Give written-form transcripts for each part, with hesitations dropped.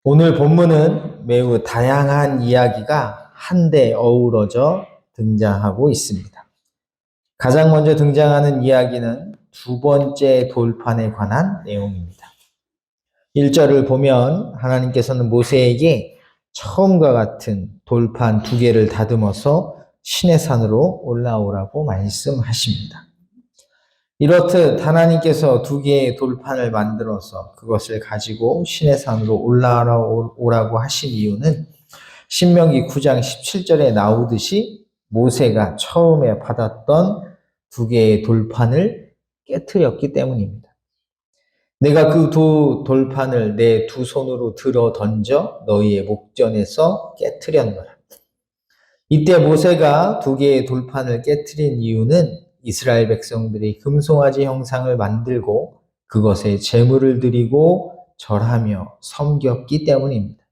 오늘 본문은 매우 다양한 이야기가 한데 어우러져 등장하고 있습니다. 가장 먼저 등장하는 이야기는 두 번째 돌판에 관한 내용입니다. 1절을 보면 하나님께서는 모세에게 처음과 같은 돌판 두 개를 다듬어서 시내산으로 올라오라고 말씀하십니다. 이렇듯 하나님께서 두 개의 돌판을 만들어서 그것을 가지고 시내산으로 올라오라고 하신 이유는 신명기 9장 17절에 나오듯이 모세가 처음에 받았던 두 개의 돌판을 깨트렸기 때문입니다. 내가 그 두 돌판을 내 두 손으로 들어 던져 너희의 목전에서 깨트렸노라. 이때 모세가 두 개의 돌판을 깨트린 이유는 이스라엘 백성들이 금송아지 형상을 만들고 그것에 제물을 드리고 절하며 섬겼기 때문입니다.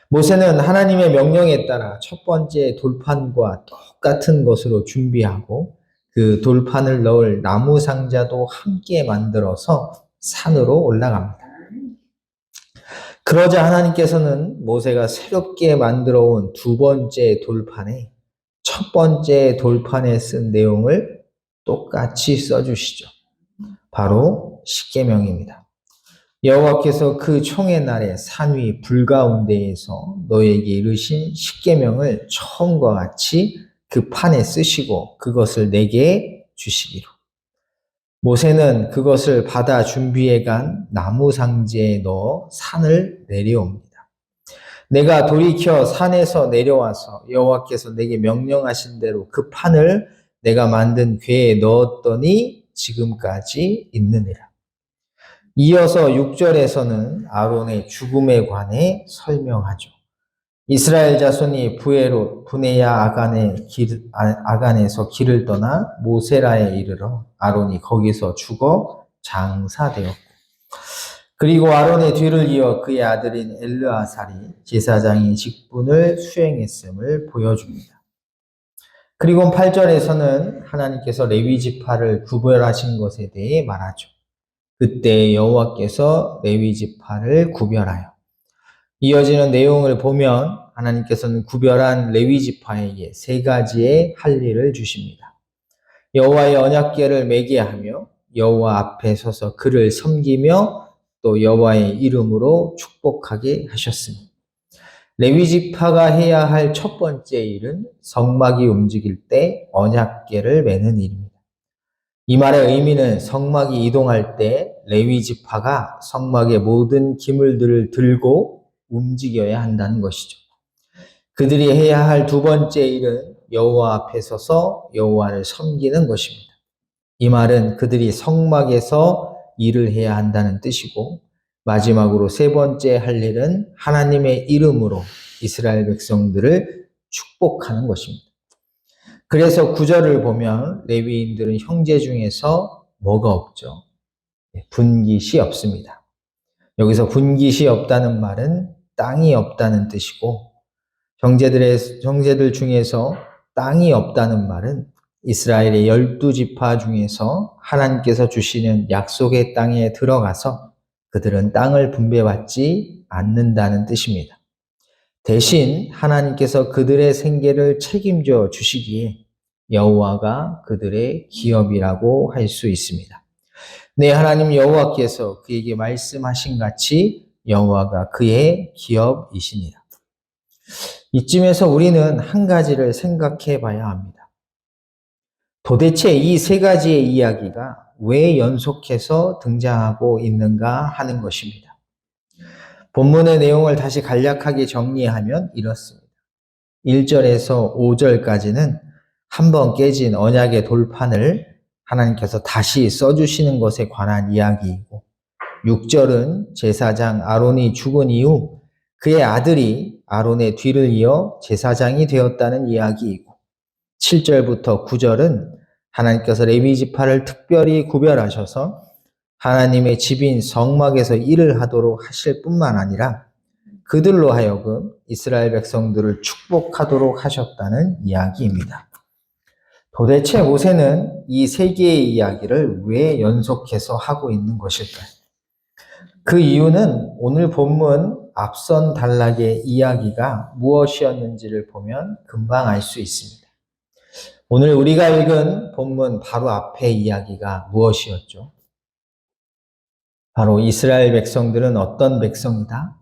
모세는 하나님의 명령에 따라 첫 번째 돌판과 똑같은 것으로 준비하고 그 돌판을 넣을 나무 상자도 함께 만들어서 산으로 올라갑니다. 그러자 하나님께서는 모세가 새롭게 만들어 온 두 번째 돌판에 첫 번째 돌판에 쓴 내용을 똑같이 써주시죠. 바로 십계명입니다. 여호와께서 그 총의 날에 산 위 불 가운데에서 너에게 이르신 십계명을 처음과 같이 그 판에 쓰시고 그것을 내게 주시기로. 모세는 그것을 받아 준비해 간 나무 상자에 넣어 산을 내려옵니다. 내가 돌이켜 산에서 내려와서 여호와께서 내게 명령하신 대로 그 판을 내가 만든 궤에 넣었더니 지금까지 있느니라. 이어서 6절에서는 아론의 죽음에 관해 설명하죠. 이스라엘 자손이 부네야 아간에서 길을 떠나 모세라에 이르러 아론이 거기서 죽어 장사되었고, 그리고 아론의 뒤를 이어 그의 아들인 엘르아살이 제사장의 직분을 수행했음을 보여줍니다. 그리고 8절에서는 하나님께서 레위 지파를 구별하신 것에 대해 말하죠. 그때 여호와께서 레위 지파를 구별하여. 이어지는 내용을 보면 하나님께서는 구별한 레위 지파에게 세 가지의 할 일을 주십니다. 여호와의 언약궤를 매게 하며 여호와 앞에 서서 그를 섬기며 또 여호와의 이름으로 축복하게 하셨습니다. 레위 지파가 해야 할 첫 번째 일은 성막이 움직일 때 언약궤를 매는 일입니다. 이 말의 의미는 성막이 이동할 때 레위 지파가 성막의 모든 기물들을 들고 움직여야 한다는 것이죠. 그들이 해야 할 두 번째 일은 여호와 앞에 서서 여호와를 섬기는 것입니다. 이 말은 그들이 성막에서 일을 해야 한다는 뜻이고, 마지막으로 세 번째 할 일은 하나님의 이름으로 이스라엘 백성들을 축복하는 것입니다. 그래서 9절을 보면 레위인들은 형제 중에서 뭐가 없죠? 분깃이 없습니다. 여기서 분깃이 없다는 말은 땅이 없다는 뜻이고, 형제들 중에서 땅이 없다는 말은 이스라엘의 12지파 중에서 하나님께서 주시는 약속의 땅에 들어가서 그들은 땅을 분배받지 않는다는 뜻입니다. 대신 하나님께서 그들의 생계를 책임져 주시기에 여호와가 그들의 기업이라고 할 수 있습니다. 네, 하나님 여호와께서 그에게 말씀하신 같이 여호와가 그의 기업이시니라. 이쯤에서 우리는 한 가지를 생각해 봐야 합니다. 도대체 이 세 가지의 이야기가 왜 연속해서 등장하고 있는가 하는 것입니다. 본문의 내용을 다시 간략하게 정리하면 이렇습니다. 1절에서 5절까지는 한번 깨진 언약의 돌판을 하나님께서 다시 써주시는 것에 관한 이야기이고, 6절은 제사장 아론이 죽은 이후 그의 아들이 아론의 뒤를 이어 제사장이 되었다는 이야기이고, 7절부터 9절은 하나님께서 레위 지파를 특별히 구별하셔서 하나님의 집인 성막에서 일을 하도록 하실 뿐만 아니라 그들로 하여금 이스라엘 백성들을 축복하도록 하셨다는 이야기입니다. 도대체 모세는 이 세 개의 이야기를 왜 연속해서 하고 있는 것일까요? 그 이유는 오늘 본문 앞선 단락의 이야기가 무엇이었는지를 보면 금방 알 수 있습니다. 오늘 우리가 읽은 본문 바로 앞의 이야기가 무엇이었죠? 바로 이스라엘 백성들은 어떤 백성이다?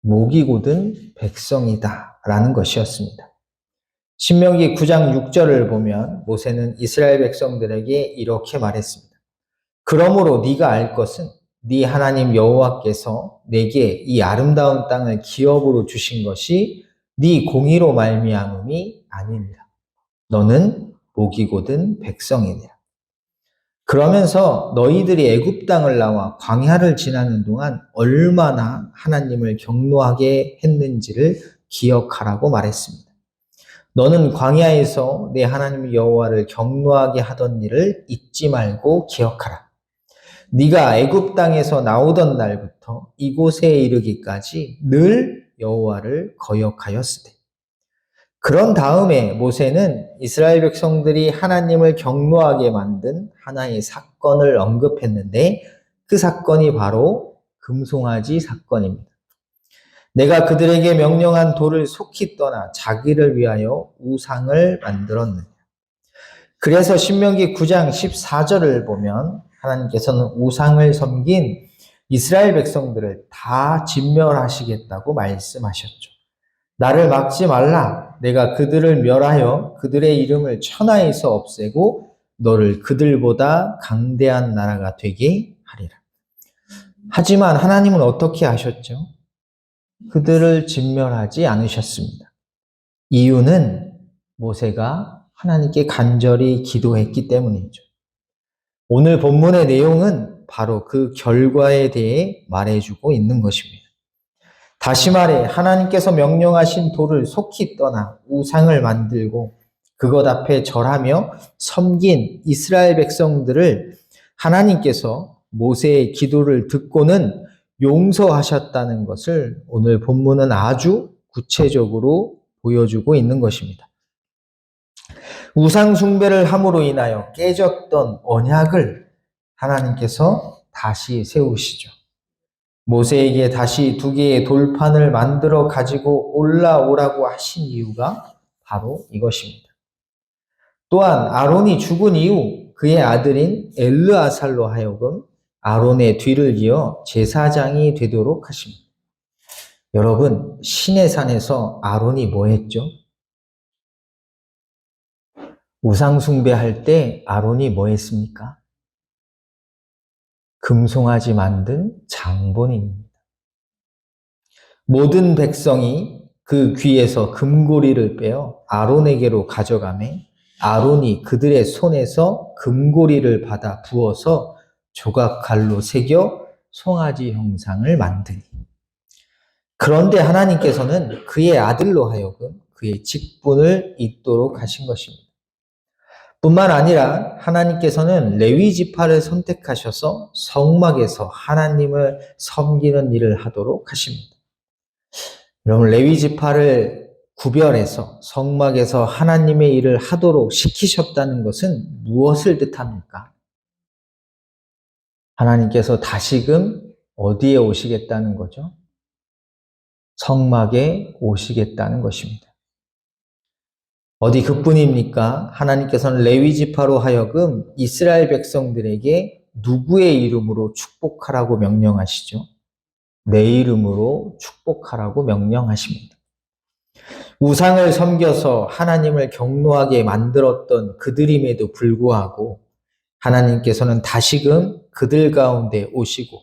목이 곧은 백성이다 라는 것이었습니다. 신명기 9장 6절을 보면 모세는 이스라엘 백성들에게 이렇게 말했습니다. 그러므로 네가 알 것은 네 하나님 여호와께서 내게 이 아름다운 땅을 기업으로 주신 것이 네 공의로 말미암음이 아니니라. 너는 목이 곧은 백성이니라. 그러면서 너희들이 애굽 땅을 나와 광야를 지나는 동안 얼마나 하나님을 경노하게 했는지를 기억하라고 말했습니다. 너는 광야에서 내 하나님 여호와를 경노하게 하던 일을 잊지 말고 기억하라. 네가 애굽 땅에서 나오던 날부터 이곳에 이르기까지 늘 여호와를 거역하였으되. 그런 다음에 모세는 이스라엘 백성들이 하나님을 경노하게 만든 하나의 사건을 언급했는데 그 사건이 바로 금송아지 사건입니다. 내가 그들에게 명령한 돌을 속히 떠나 자기를 위하여 우상을 만들었느냐. 그래서 신명기 9장 14절을 보면 하나님께서는 우상을 섬긴 이스라엘 백성들을 다 진멸하시겠다고 말씀하셨죠. 나를 막지 말라. 내가 그들을 멸하여 그들의 이름을 천하에서 없애고 너를 그들보다 강대한 나라가 되게 하리라. 하지만 하나님은 어떻게 하셨죠? 그들을 진멸하지 않으셨습니다. 이유는 모세가 하나님께 간절히 기도했기 때문이죠. 오늘 본문의 내용은 바로 그 결과에 대해 말해주고 있는 것입니다. 다시 말해 하나님께서 명령하신 돌을 속히 떠나 우상을 만들고 그것 앞에 절하며 섬긴 이스라엘 백성들을 하나님께서 모세의 기도를 듣고는 용서하셨다는 것을 오늘 본문은 아주 구체적으로 보여주고 있는 것입니다. 우상 숭배를 함으로 인하여 깨졌던 언약을 하나님께서 다시 세우시죠. 모세에게 다시 2개의 돌판을 만들어 가지고 올라오라고 하신 이유가 바로 이것입니다. 또한 아론이 죽은 이후 그의 아들인 엘르아살로 하여금 아론의 뒤를 이어 제사장이 되도록 하십니다. 여러분, 신의 산에서 아론이 뭐 했죠? 우상 숭배할 때 아론이 뭐 했습니까? 금송아지 만든 장본인입니다. 모든 백성이 그 귀에서 금고리를 빼어 아론에게로 가져가매 아론이 그들의 손에서 금고리를 받아 부어서 조각칼로 새겨 송아지 형상을 만드니. 그런데 하나님께서는 그의 아들로 하여금 그의 직분을 잇도록 하신 것입니다. 뿐만 아니라 하나님께서는 레위 지파를 선택하셔서 성막에서 하나님을 섬기는 일을 하도록 하십니다. 여러분, 레위 지파를 구별해서 성막에서 하나님의 일을 하도록 시키셨다는 것은 무엇을 뜻합니까? 하나님께서 다시금 어디에 오시겠다는 거죠? 성막에 오시겠다는 것입니다. 어디 그뿐입니까? 하나님께서는 레위 지파로 하여금 이스라엘 백성들에게 누구의 이름으로 축복하라고 명령하시죠? 내 이름으로 축복하라고 명령하십니다. 우상을 섬겨서 하나님을 경노하게 만들었던 그들임에도 불구하고 하나님께서는 다시금 그들 가운데 오시고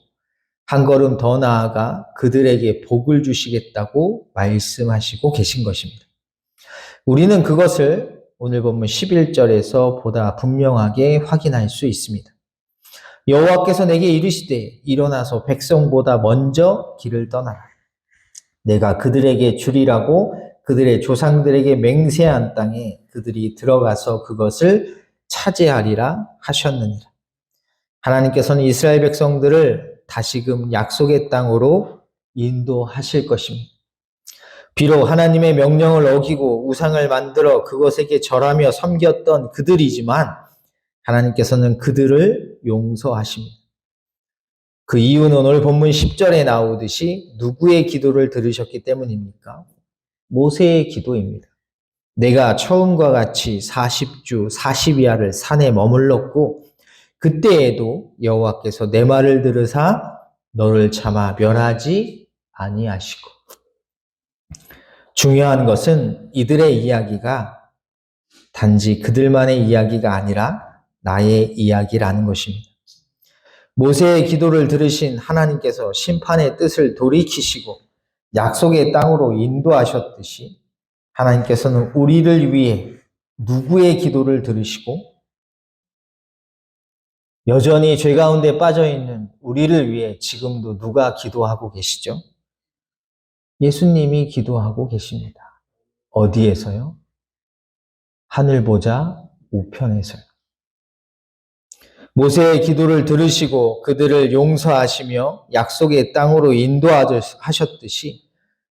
한 걸음 더 나아가 그들에게 복을 주시겠다고 말씀하시고 계신 것입니다. 우리는 그것을 오늘 본문 11절에서 보다 분명하게 확인할 수 있습니다. 여호와께서 내게 이르시되 일어나서 백성보다 먼저 길을 떠나라. 내가 그들에게 주리라고 그들의 조상들에게 맹세한 땅에 그들이 들어가서 그것을 차지하리라 하셨느니라. 하나님께서는 이스라엘 백성들을 다시금 약속의 땅으로 인도하실 것입니다. 비록 하나님의 명령을 어기고 우상을 만들어 그것에게 절하며 섬겼던 그들이지만 하나님께서는 그들을 용서하십니다. 그 이유는 오늘 본문 10절에 나오듯이 누구의 기도를 들으셨기 때문입니까? 모세의 기도입니다. 내가 처음과 같이 40주 40야를 산에 머물렀고 그때에도 여호와께서 내 말을 들으사 너를 차마 멸하지 아니하시고. 중요한 것은 이들의 이야기가 단지 그들만의 이야기가 아니라 나의 이야기라는 것입니다. 모세의 기도를 들으신 하나님께서 심판의 뜻을 돌이키시고 약속의 땅으로 인도하셨듯이 하나님께서는 우리를 위해 누구의 기도를 들으시고 여전히 죄 가운데 빠져있는 우리를 위해 지금도 누가 기도하고 계시죠? 예수님이 기도하고 계십니다. 어디에서요? 하늘 보좌 우편에서요. 모세의 기도를 들으시고 그들을 용서하시며 약속의 땅으로 인도하셨듯이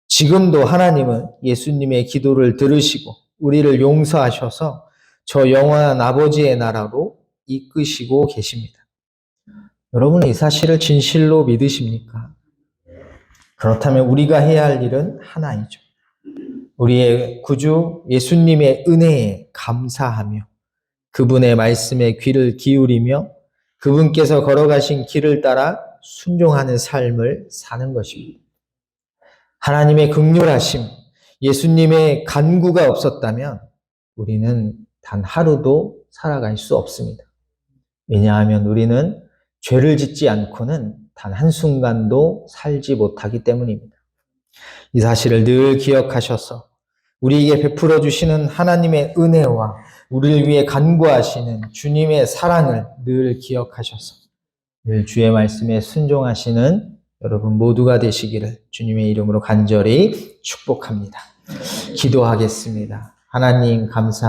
지금도 하나님은 예수님의 기도를 들으시고 우리를 용서하셔서 저 영원한 아버지의 나라로 이끄시고 계십니다. 여러분은 이 사실을 진실로 믿으십니까? 그렇다면 우리가 해야 할 일은 하나이죠. 우리의 구주 예수님의 은혜에 감사하며 그분의 말씀에 귀를 기울이며 그분께서 걸어가신 길을 따라 순종하는 삶을 사는 것입니다. 하나님의 긍휼하심, 예수님의 간구가 없었다면 우리는 단 하루도 살아갈 수 없습니다. 왜냐하면 우리는 죄를 짓지 않고는 단 한순간도 살지 못하기 때문입니다. 이 사실을 늘 기억하셔서 우리에게 베풀어 주시는 하나님의 은혜와 우리를 위해 간구하시는 주님의 사랑을 늘 기억하셔서 늘 주의 말씀에 순종하시는 여러분 모두가 되시기를 주님의 이름으로 간절히 축복합니다. 기도하겠습니다. 하나님 감사합니다.